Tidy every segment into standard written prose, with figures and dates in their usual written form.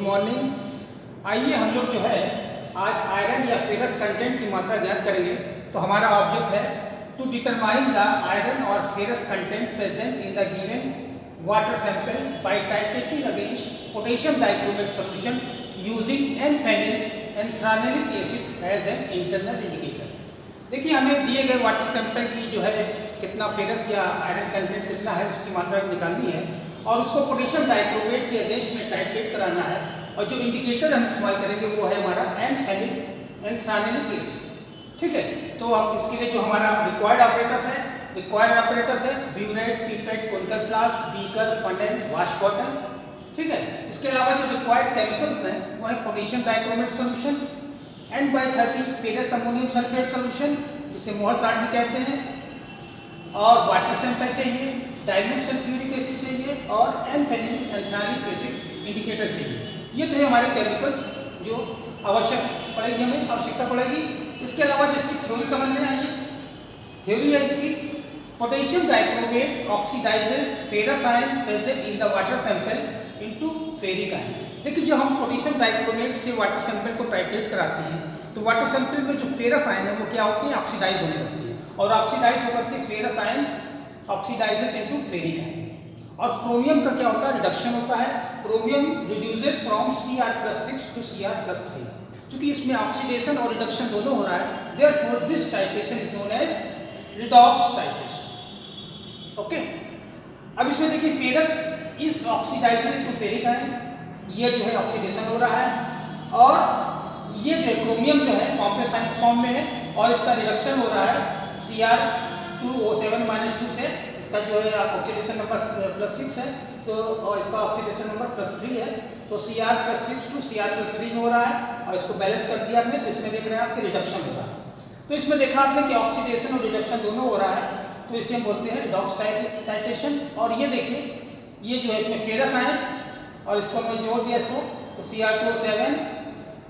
Good morning. आइए हम लोग जो है आज आयरन या फेरस कंटेंट की मात्रा ज्ञात करेंगे। तो हमारा ऑब्जेक्ट है टू डिटरमाइन द आयरन और ferrous content present in the given water sample by titrating against potassium dichromate solution using anthranilic acid as an internal indicator. देखिए हमें दिए गए वाटर सैंपल की जो है कितना फेरस या आयरन कंटेंट कितना है उसकी मात्रा निकालनी है और उसको पोटेशियम डाइक्रोमेट के आदेश में टाइट्रेट कराना है। और जो इंडिकेटर हम इस्तेमाल करेंगे वो है हमारा एनथ्रानेलिक एसिड। ठीक है, तो हम इसके लिए जो हमारा रिक्वायर्ड ऑपरेटर्स है burette, pipette, conical flask, beaker, funnel, wash bottle. ठीक है, इसके अलावा जो रिक्वायर्ड केमिकल्स हैं वो है potassium dichromate solution, N/30 ferrous ammonium sulphate solution जिसे मोहर साल्ट भी कहते हैं, और वाटर सैंपल चाहिए, डाइल्यूट सल्फ्यूरिक एसिड चाहिए और एनथ्रानिक एसिड इंडिकेटर चाहिए। ये तो है हमारे केमिकल्स जो आवश्यकता पड़ेगी। इसके अलावा जो इसकी थ्योरी समझने आइए। थ्योरी है इसकी, potassium dichromate oxidises ferrous ion present in the water sample into ferric ion. देखिए जब हम पोटेशियम डाइक्रोमेट से वाटर सैंपल को टाइट्रेट कराते हैं तो वाटर सैंपल में जो फेरस आयन है वो क्या होती है, ऑक्सीडाइज होने लगती है और ऑक्सीडाइज होकर के ferrous ion oxidises into ferric ion. और क्रोमियम का क्या होता है, रिडक्शन होता है। Chromium reduces from Cr+6 to Cr+3। क्योंकि इसमें ऑक्सीडेशन और रिडक्शन दोनों हो रहा है, therefore this titration is known as redox titration. Okay, अब इसमें देखिए ferrous is oxidizing to ferric ion, ये जो है ऑक्सीडेशन हो रहा है और ये जो क्रोमियम जो है कॉम्प्लेक्स आयन फॉर्म में है और इसका रिडक्शन हो रहा है Cr2O7-2 से। इसका जो है ऑक्सीडेशन नंबर +6 है तो और इसका ऑक्सीडेशन नंबर +3 है, तो Cr+6 to Cr+3 में हो रहा है और इसको बैलेंस कर दिया आपने तो इसमें देख रहे हैं आपके रिडक्शन हो रहा है। तो इसमें देखा आपने कि ऑक्सीडेशन और रिडक्शन दोनों हो रहा है, तो इसे हम बोलते हैं रिडॉक्स टाइट्रेशन। और ये देखिए ये जो है इसमें फेरस आयन और इसको हमने जोड़ दिया इसको तो Cr2O7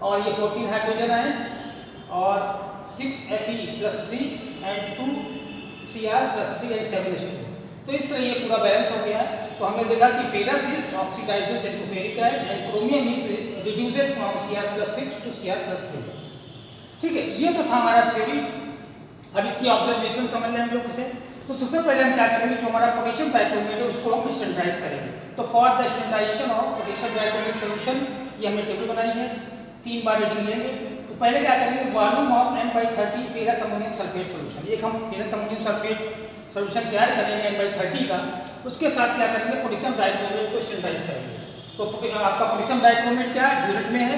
और ये 14 हाइड्रोजन आयन और 6Fe+3 and 2 Cr+3 and 7H2। तो इस तरह ये पूरा बैलेंस हो गया है। तो हमने देखा कि ferrous is oxidises into ferric ion and chromium is reduces from Cr+6 to Cr+3। ठीक है, ये तो था हमारा थ्योरी। अब इसकी ऑब्जर्वेशन समझ लें हम लोग इसे। तो सबसे पहले हम क्या करेंगे, जो हमारा पोटेशियम डाइक्रोमेट है उसको हम स्टैंडर्डाइज करेंगे। तो for the standardisation of potassium dichromate solution ये हमने टेबल बनाई है, 3 बार रीडिंग लेंगे। तो पहले क्या करेंगे, volume of N/30 ferrous ammonium sulphate solution, एक हम फेरस अमोनियम सल्फेट सॉल्यूशन तैयार करेंगे N/30 का। उसके साथ क्या करेंगे, पोटेशियम डाइक्रोमेट को स्टैंडर्डाइज करेंगे। तो आपका पोटेशियम डाइक्रोमेट क्या है, ब्यूरेट में है,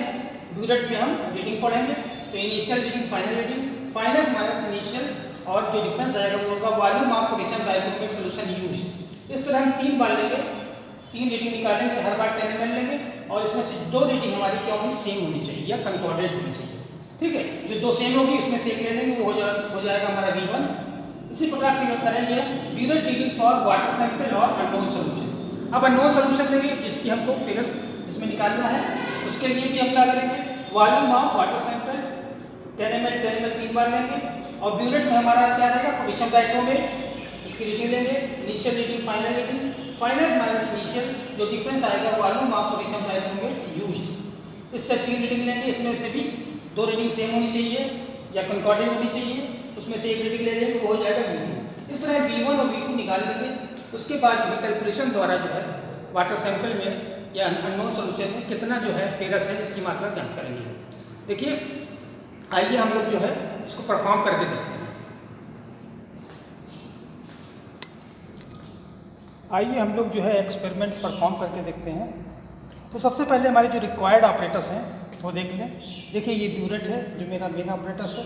ब्यूरेट में हम रीडिंग पढ़ेंगे। तो initial reading, final reading, final minus initial और जो डिफरेंस आएगा वो होगा volume of potassium dichromate solution used. इस तरह हम 3 बार लेंगे, 3 रीडिंग निकालेंगे, हर बार 10 ml लेंगे और इसमें से 2 रीडिंग हमारी क्या होगी, सेम होनी चाहिए या कंकॉर्डेंट होनी चाहिए। ठीक है, जो 2 सेम होगी उसमें से एक ले लेंगे, वो हो जाएगा हमारा V1। इसी प्रकार फिर करेंगे burette reading for water sample और अननोन सॉल्यूशन। अब अननोन सॉल्यूशन लेंगे जिसकी हमको फेरस जिसमें निकालना है, उसके लिए भी हम क्या करेंगे, volume of water sample 10 ml 3 बार लेंगे और ब्यूरेट में हमारा क्या रहेगा, पोटेशियम डाइक्रोमेट, इसकी रीडिंग लेंगे, initial reading, final minus initial, जो डिफरेंस आएगा volume of potassium dichromate used. इस तरह 3 रीडिंग लेंगे, इसमें से भी 2 रीडिंग सेम होनी चाहिए या कंकॉर्डेंट होनी चाहिए, उसमें से एक रीडिंग ले लेंगे, वो हो जाएगा V2। इस तरह V1 और V2 निकाल लेंगे। उसके बाद जो कैलकुलेशन द्वारा जो है वाटर सैंपल में या अननोन सॉल्यूशन में कितना जो है फेरस है इसकी मात्रा ज्ञात करेंगे। देखिए आइए हम लोग जो है इसको परफॉर्म करके देखते हैं। आइए हम लोग जो है एक्सपेरिमेंट परफॉर्म करके देखते हैं। तो सबसे पहले हमारे जो रिक्वायर्ड ऑपरेटर्स हैं वो देख लें। देखिए ये ब्यूरेट है जो मेरा मेन ऑपरेटर्स है,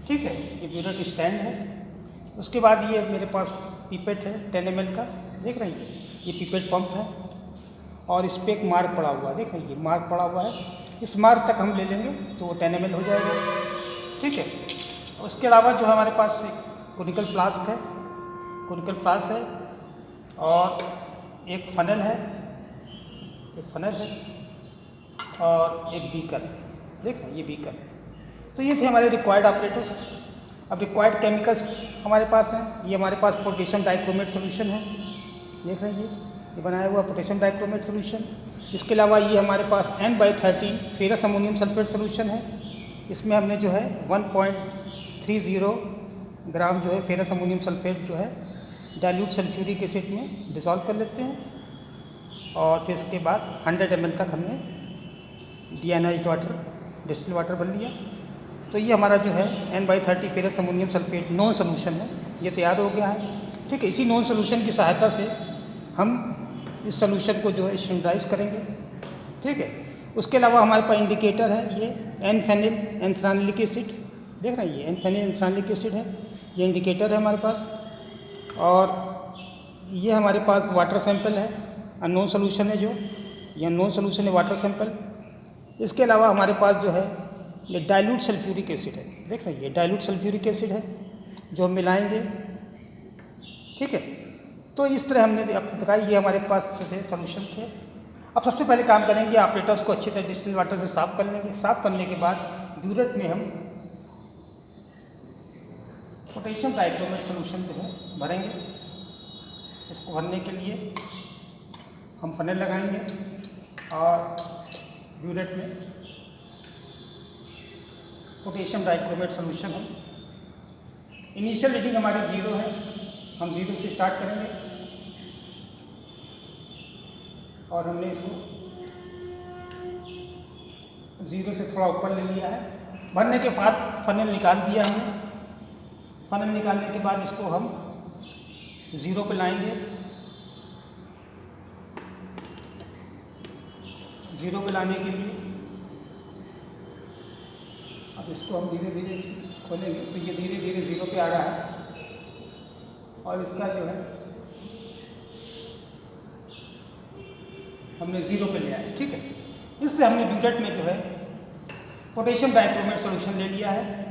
ठीक है, ये ब्यूरेट स्टैंड है। उसके बाद ये मेरे पास पीपेट है 10 ml का, देख रहे हैं ये पीपेट पंप है और इस पर एक मार्क पड़ा हुआ है, देख रहे हैं ये मार्क पड़ा हुआ है। इस मार्क तक हम ले लेंगे तो वो 10 ml हो जाएगा। ठीक है, उसके अलावा जो हमारे पास एक कोनिकल फ्लास्क है और एक फनल है और एक बीकर, देख रहे हैं ये बीकर। तो ये थे हमारे रिक्वायर्ड ऑपरेटर्स। अब रिक्वायर्ड केमिकल्स हमारे पास हैं। ये हमारे पास पोटेशियम डाइक्रोमेट सॉल्यूशन है, देख रहे हैं ये बनाया हुआ पोटेशियम डाइक्रोमेट सॉल्यूशन। इसके अलावा ये हमारे पास N/30 ferrous ammonium sulphate solution है। इसमें हमने जो है 1.30 ग्राम जो है फेरस अमोनियम सल्फेट जो है डाइल्यूट सल्फ्यूरिक एसिड में डिसॉल्व कर लेते हैं और फिर इसके बाद 100 ml तक हमने डीआयनाइज्ड वाटर डिस्टिल वाटर भर लिया। तो ये हमारा जो है N/30 ferrous ammonium sulphate non solution है, ये तैयार हो गया है। ठीक है, इसी नॉन सोल्यूशन की सहायता से हम इस सोल्यूशन को जो है स्टैंडर्डाइज करेंगे। ठीक है, उसके अलावा हमारे पास इंडिकेटर है ये N-फेनिल एंथ्रानिलिक एसिड, देख रहे हैं ये N-फेनिल एंथ्रानिलिक एसिड है, ये इंडिकेटर है हमारे पास। और ये हमारे पास वाटर सैंपल है, अननोन सोल्यूशन है जो, ये अननोन सोल्यूशन है वाटर सैंपल। इसके अलावा हमारे पास जो है ये डाइल्यूट सल्फ्यूरिक एसिड है, देख रहे हैं ये डाइल्यूट सल्फ्यूरिक एसिड है जो हम मिलाएंगे। ठीक है, तो इस तरह हमने दिखाई, ये हमारे पास जो थे सोल्यूशन थे। अब सबसे पहले काम करेंगे, ऑपरेटर्स को अच्छी तरह डिस्टिल वाटर से साफ़ कर लेंगे। साफ़ करने के बाद ब्यूरेट में हम पोटेशियम डाइक्रोमेट सोल्यूशन जो है भरेंगे। इसको भरने के लिए हम फनेल लगाएंगे और ब्यूरेट में पोटेशियम डाइक्रोमेट सोल्यूशन है। इनिशियल रीडिंग हमारी 0 है, हम 0 से स्टार्ट करेंगे और हमने इसको 0 से थोड़ा ऊपर ले लिया है। भरने के बाद फनेल निकाल दिया हमने। फनेल निकालने के बाद इसको हम 0 पे लाएंगे। 0 पे लाने के लिए अब इसको हम धीरे धीरे खोलेंगे, तो ये धीरे धीरे 0 पे आ रहा है और इसका जो है हमने 0 पे लिया है। ठीक है, इससे हमने ब्यूरेट में जो है पोटेशियम डाइक्रोमेट सोल्यूशन ले लिया है।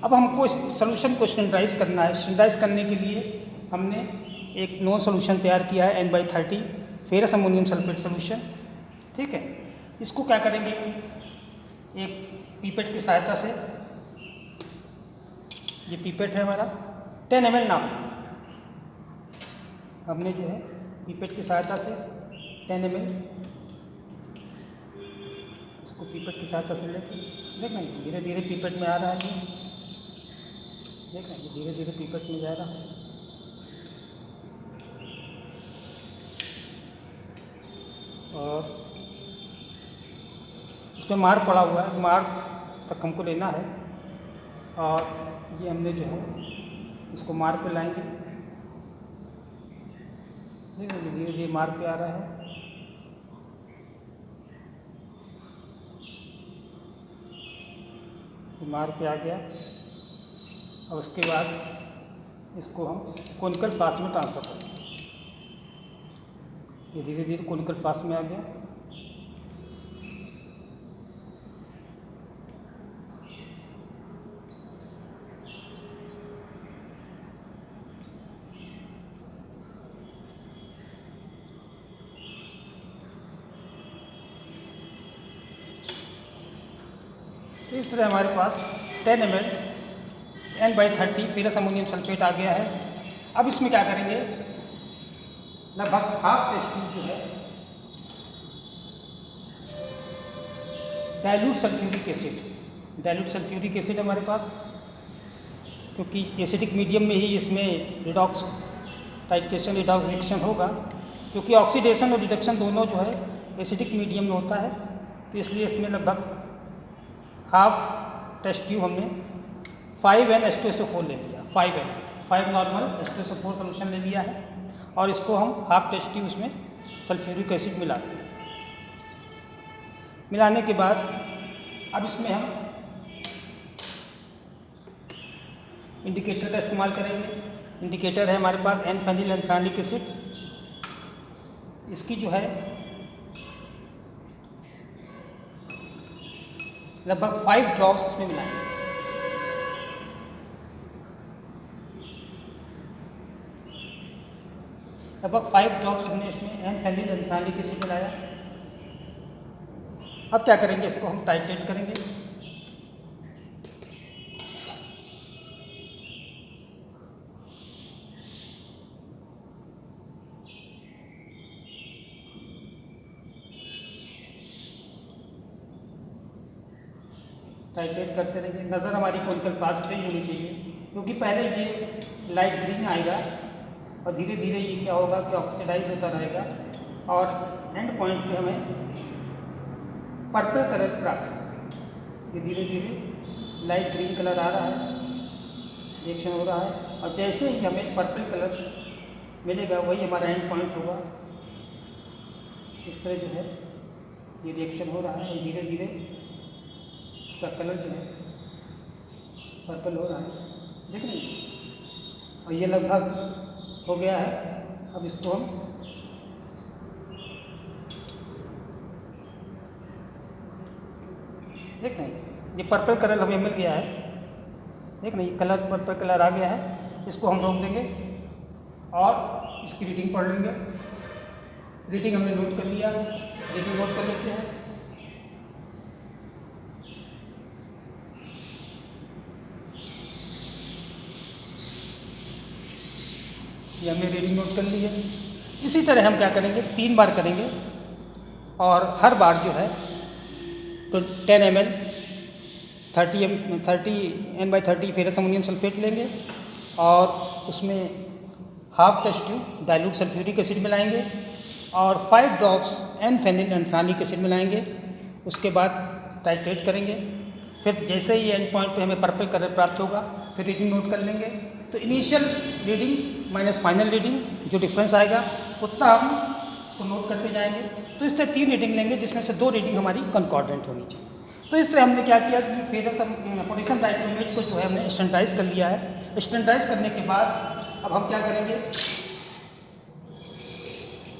अब हमको सोल्यूशन को स्टैंडर्डाइज करना है। स्टैंडर्डाइज करने के लिए हमने एक नॉन सोल्यूशन तैयार किया है N/30 ferrous ammonium sulphate solution. ठीक है, इसको क्या करेंगे, एक पीपेट की सहायता से, ये पीपेट है हमारा 10 ml नाम, हमने जो है पीपेट की सहायता से 10 ml इसको पीपेट की सहायता से लेके, देखें धीरे धीरे पीपेट में आ रहा है, ये देखें ये धीरे धीरे पीपेट में जा रहा है। और इसमें मार्क पड़ा हुआ है, मार्क तक हमको लेना है और ये हमने जो है इसको मार्क पे लाएंगे। देखिए धीरे धीरे मार्क पे आ रहा है। मार्क पे आ गया। और उसके बाद इसको हम कोनिकल फ्लास्क में ट्रांसफ़र करेंगे। ये धीरे धीरे कोनिकल फ्लास्क में आ गया। तो इस तरह हमारे पास 10 ml N/30 ferrous ammonium sulphate आ गया है। अब इसमें क्या करेंगे, लगभग हाफ टेस्टी जो है dilute sulphuric acid, dilute sulphuric acid हमारे पास, क्योंकि एसिडिक मीडियम में ही इसमें रिडॉक्स टाइट्रेशन रिडॉक्स रिएक्शन होगा, क्योंकि ऑक्सीडेशन और रिडक्शन दोनों जो है एसिडिक मीडियम में होता है। तो इसलिए इसमें लगभग हाफ टेस्ट ट्यूब हमने 5N-H2SO4 ले लिया, 5 नॉर्मल H2SO4 सोल्यूशन ले लिया है और इसको हम हाफ टेस्ट ट्यूब उसमें सल्फ्यूरिक एसिड मिला देंगे। मिलाने के बाद अब इसमें हम इंडिकेटर का इस्तेमाल करेंगे। इंडिकेटर है हमारे पास N-फेनिल एंथ्रानिलिक एसिड, इसकी जो है लगभग 5 ड्रॉप्स इसमें मिलाएंगे। लगभग 5 ड्रॉप्स हमने इसमें N-फेनिल एंथ्रानिलिक एसिड मिलाया। अब क्या करेंगे, इसको हम टाइट्रेट करेंगे। टाइट्रेट करते रहेंगे। नज़र हमारी कॉनिकल फ्लास्क पे ही होनी चाहिए, क्योंकि पहले ये लाइट ग्रीन आएगा और धीरे धीरे ये क्या होगा कि ऑक्सीडाइज होता रहेगा और एंड पॉइंट पे हमें पर्पल कलर प्राप्त होगा। ये धीरे धीरे लाइट ग्रीन कलर आ रहा है, रिएक्शन हो रहा है, और जैसे ही हमें पर्पल कलर मिलेगा वही हमारा एंड पॉइंट होगा। इस तरह जो है ये रिएक्शन हो रहा है और धीरे धीरे इसका कलर जो है पर्पल हो रहा है, देख रहे हैं। और ये लगभग हो गया है। अब इसको हम देख रहे हैं, ये पर्पल कलर हमें मिल गया है, देख रहे हैं, ये कलर पर्पल कलर आ गया है। इसको हम रोक देंगे और इसकी रीडिंग पढ़ लेंगे। रीडिंग हमने नोट कर लिया, रीडिंग नोट कर लेते हैं। ये हमने रीडिंग नोट कर ली है। इसी तरह हम क्या करेंगे, 3 बार करेंगे और हर बार जो है तो 10 ml 30 N/30 ferrous ammonium sulphate लेंगे और उसमें half test tube dilute sulphuric acid मिलाएंगे और 5 ड्रॉप्स N-फेनिल एंथ्रानिक एसिड मिलाएंगे। उसके बाद टाइट्रेट करेंगे। फिर जैसे ही एंड पॉइंट पे हमें पर्पल कलर प्राप्त होगा फिर रीडिंग नोट कर लेंगे। तो initial reading minus final reading जो डिफरेंस आएगा उतना हम इसको नोट करते जाएंगे। तो इस तरह 3 रीडिंग लेंगे जिसमें से 2 रीडिंग हमारी कंकॉर्डेंट होनी चाहिए। तो इस तरह हमने क्या किया कि फेरस पोटेशियम डाइक्रोमेट को जो है हमने स्टैंडर्डाइज कर लिया है। स्टैंडर्डाइज करने के बाद अब हम क्या करेंगे,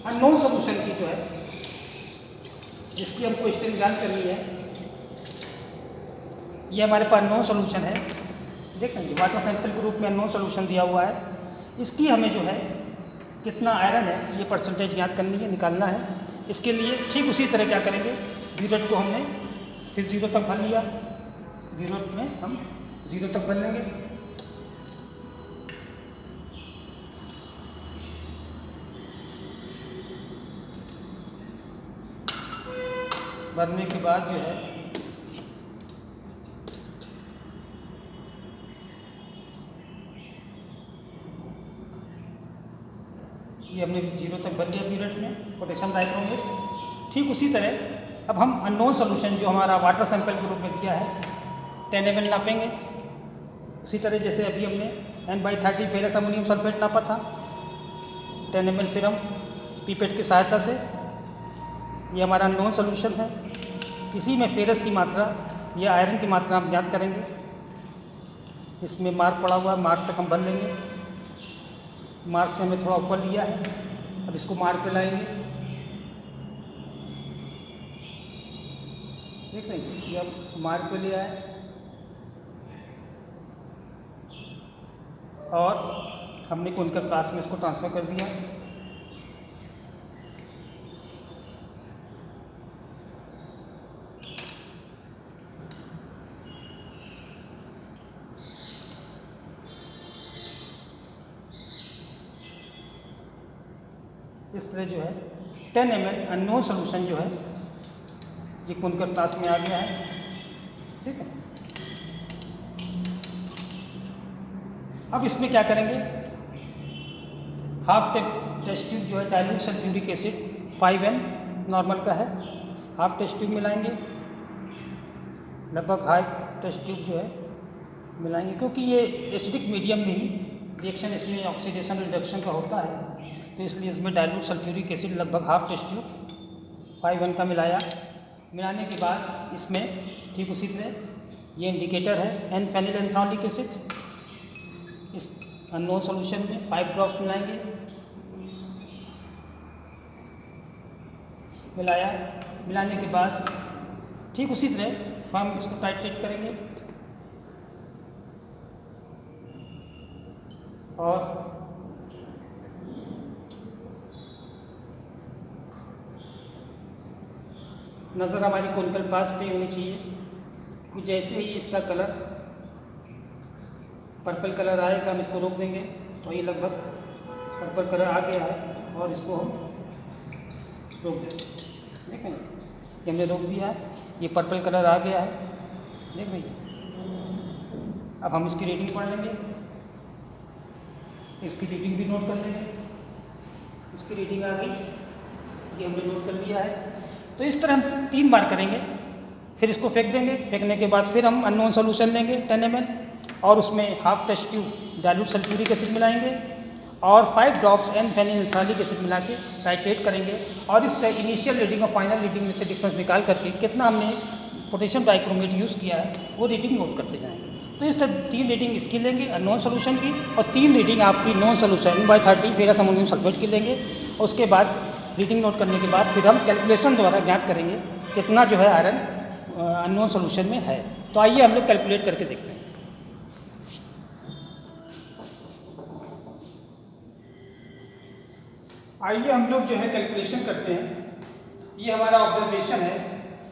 अननोन सोल्यूशन की जो है जिसकी हमको स्टेट जान करनी है, ये हमारे पास अननोन सोल्यूशन है। देख लेंगे वाटर सैंपल के रूप में अननोन सोल्यूशन दिया हुआ है। इसकी हमें जो है कितना आयरन है ये परसेंटेज ज्ञात करनी है, निकालना है। इसके लिए ठीक उसी तरह क्या करेंगे, ब्यूरेट को हमने फिर 0 तक भर लिया, ब्यूरेट में हम 0 तक भर लेंगे। भरने के बाद जो है ये हमने 0 तक भर लिया ब्यूरेट में पोटेशियम डाइक्रोमेट। ठीक उसी तरह अब हम अननोन सोल्यूशन जो हमारा वाटर सैंपल के रूप में दिया है 10 ml नापेंगे। उसी तरह जैसे अभी हमने N/30 फेरस अमोनियम सल्फेट नापा था 10 ml। फिर हम पीपेट की सहायता से, ये हमारा अननोन सोल्यूशन है, इसी में फेरस की मात्रा या आयरन की मात्रा हम ज्ञात करेंगे। इसमें मार्क पड़ा हुआ है, मार्क तक हम भर लेंगे। मार्क से हमें थोड़ा ऊपर लिया है, अब इसको मार्क पे लाएंगे। देख रहे हैं ये अब मार्क पे लिया है और हमने कॉनिकल फ्लास्क में इसको ट्रांसफ़र कर दिया। इस तरह जो है 10 ml अननोन सोल्यूशन जो है ये कॉनिकल फ्लास्क में आ गया है। ठीक है, अब इसमें क्या करेंगे, हाफ टेस्ट ट्यूब जो है dilute sulphuric acid 5N normal का है, हाफ टेस्ट ट्यूब मिलाएंगे। लगभग हाफ टेस्ट ट्यूब जो है मिलाएंगे, क्योंकि ये एसिडिक मीडियम में ही रिएक्शन इसमें ऑक्सीडेशन रिडक्शन का होता है, तो इसलिए इसमें डाइल्यूट सल्फ्यूरिक एसिड लगभग हाफ टेस्ट ट्यूब 5N का मिलाया। मिलाने के बाद इसमें ठीक उसी तरह ये इंडिकेटर है N-फेनिल एंथ्रानिक एसिड, इस अननोन सोल्यूशन में 5 ड्रॉप्स मिलाएंगे। मिलाया, मिलाने के बाद ठीक उसी तरह हम इसको टाइट्रेट करेंगे और नज़र हमारी कॉनिकल फ्लास्क पे होनी चाहिए कि जैसे ही इसका कलर पर्पल कलर आएगा हम इसको रोक देंगे। तो ये लगभग पर्पल कलर आ गया है और इसको हम रोक देंगे। देखें ये हमने रोक दिया है, ये पर्पल कलर आ गया है, देख भैया, अब हम इसकी रीडिंग पढ़ लेंगे, इसकी रीडिंग भी नोट कर लेंगे। इसकी रीडिंग आ गई, ये हमने नोट कर लिया है। तो इस तरह हम 3 बार करेंगे, फिर इसको फेंक देंगे। फेंकने के बाद फिर हम अननोन सोल्यूशन लेंगे 10 ml और उसमें half test tube dilute sulphuric acid मिलाएंगे और 5 ड्रॉप्स एन फेनिलएल्फानिक एसिड मिला के टाइट्रेट करेंगे और इस तरह इनिशियल रीडिंग और फाइनल रीडिंग में से डिफरेंस निकाल करके कितना हमने पोटेशियम डाइक्रोमेट यूज़ किया है वो रीडिंग नोट करते जाएंगे। तो इस तरह 3 रीडिंग इसकी लेंगे नॉन सोल्यूशन की और 3 रीडिंग आपकी non solution 1/30 ferrous ammonium sulphate की लेंगे। उसके बाद रीडिंग नोट करने के बाद फिर हम कैलकुलेशन द्वारा ज्ञात करेंगे कितना जो है आयरन अननोन सोल्यूशन में है। तो आइए हम लोग कैलकुलेट करके देखते हैं। आइए हम लोग जो है कैलकुलेशन करते हैं। ये हमारा ऑब्जर्वेशन है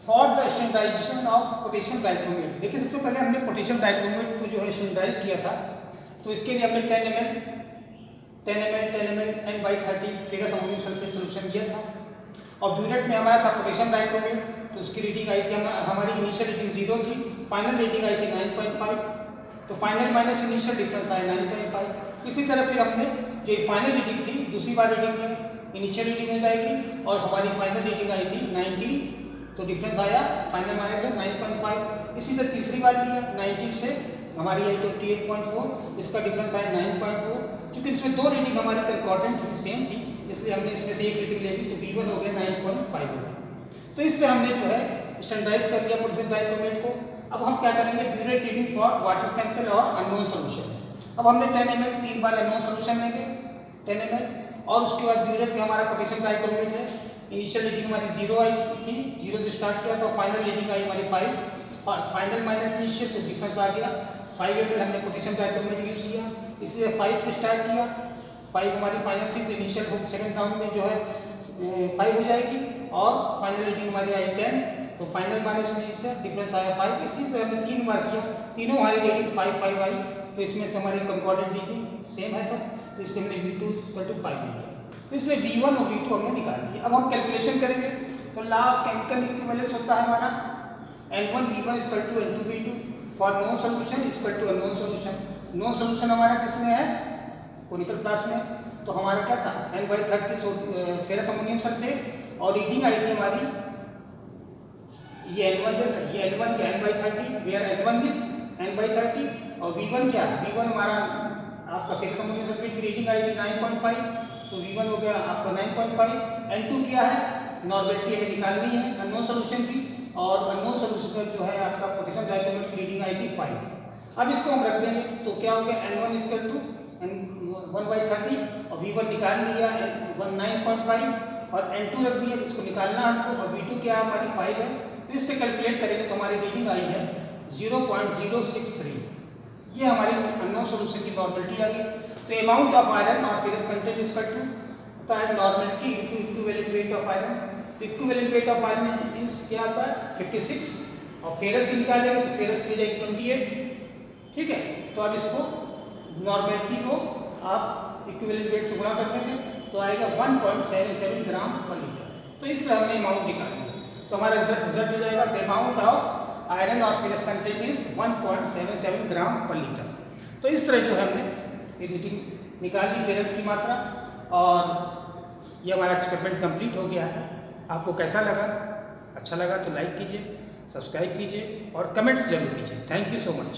for the standardisation of potassium dichromate. देखिए सबसे पहले हमने पोटेशियम डाइक्रोमेट को जो है स्टैंडर्डाइज किया था, तो इसके लिए हमने 10 ml N/30 ferrous ammonium sulphate solution दिया था और ब्यूरेट में हमारा था पोटेशियम डाइक्रोमेट। तो उसकी रीडिंग आई थी, हमारी इनिशियल रीडिंग 0 थी, फाइनल रीडिंग आई थी 9.5। तो फाइनल माइनस इनिशियल डिफरेंस आया 9.5। इसी तरह फिर हमने जो फाइनल रीडिंग थी दूसरी बार रीडिंग में इनिशियल रीडिंग हो जाएगी और हमारी फाइनल रीडिंग आई थी 90, तो डिफरेंस आया फाइनल माइनस 9.5। इसी तरह तीसरी बार लिया 90 से हमारी आई 28.4, इसका डिफरेंस आया 9.4। चूंकि इसमें 2 रीडिंग हमारी कंकॉर्डेंट थी, सेम थी, इसलिए हमने इसमें से एक रीडिंग ले ली, तो V1 हो गया 9.5 हो गया। तो इस पर हमने जो है स्टैंडर्डाइज कर दिया पोटेशियम डाइक्रोमेट को। अब हम क्या करेंगे, burette reading for water sample और अननोन सोल्यूशन। अब हमने 10 ml 3 बार अननोन सोल्यूशन लेंगे 10 ml और उसके बाद ब्यूरेट में हमारा पोटेशियम डाइक्रोमेट है। इनिशियल रीडिंग हमारी 0 आई थी, 0 से स्टार्ट किया, तो फाइनल रीडिंग आई हमारी 5, फाइनल माइनस इनिशियल, तो डिफरेंस आ गया 5 ml हमने पोटेशियम डाइक्रोमेट यूज किया, इसलिए 5 से स्टार्ट किया, 5 हमारी फाइनल थी, तो इनिशियल सेकंड राउंड में जो है 5 हो जाएगी और फाइनल रीडिंग हमारी आई 10, तो फाइनल माइनस इनिशियल डिफरेंस आया 5। इसी तरह हमने 3 बार किया, तीनों हमारी रीडिंग 5 आई, तो इसमें से हमारी कंकॉर्डेंट रीडिंग सेम है सब, तो इसलिए हमने V2 = 5 लिया। तो इसमें V1 और V2 हमने निकाल दिया। अब हम कैलकुलेशन करेंगे, तो लॉ ऑफ केमिकल इक्विवेलेंस होता है हमारा N1V1 = N2V2 for non solution = unknown solution. Non solution हमारा किसमें है, कोनिकल फ्लास्क में, तो हमारा क्या था N/30 फेरस अमोनियम सल्फेट और रीडिंग आई थी हमारी ये N1 ये N1 क्या N/30, where N1 is N/30 और V1 क्या, V1 हमारा आपका फेरस अमोनियम सल्फेट की रीडिंग आई थी 9.5, तो V1 हो गया आपका 9.5। N2 क्या है, नॉर्मेलिटी हमें निकालनी है अननोन सोल्यूशन की, और अननोन सोल्यूशन में जो है आपका पोटेशियम डाइक्रोमेट की रीडिंग आई थी 5। अब इसको हम रख देंगे, तो क्या हो गया N1 = 1/30 और V1 निकाल लिया 9.5 और N2 रख दिया, इसको निकालना हमको, और V2 क्या हमारी 5 है, तो इससे कैलकुलेट करेंगे तो हमारी रीडिंग आई है 0.063। ये हमारी अननोन सोल्यूशन की नॉर्मेलिटी आ गई। तो अमाउंट ऑफ आयरन और ferrous content is equal to होता है normality into equivalent weight of iron. तो equivalent weight of iron is क्या होता है 56 और फेरस निकालेंगे तो फेरस की जाएगी 28, ठीक है। तो अब इसको नॉर्मेलिटी को आप इक्विवेलेंट वेट से गुणा कर देंगे तो आएगा 1.77 ग्राम पर लीटर। तो इस तरह हमने अमाउंट निकाली, तो हमारा रिजल्ट हो जाएगा द अमाउंट ऑफ आयरन और फेरस कंटेंट इज 1.77 ग्राम पर लीटर। तो इस तरह जो है हमने ये रीडिंग निकाल ली फेरस की मात्रा, और ये हमारा एक्सपेरिमेंट कंप्लीट हो गया है। आपको कैसा लगा, अच्छा लगा तो लाइक कीजिए, सब्सक्राइब कीजिए और कमेंट्स जरूर कीजिए। Thank you so much.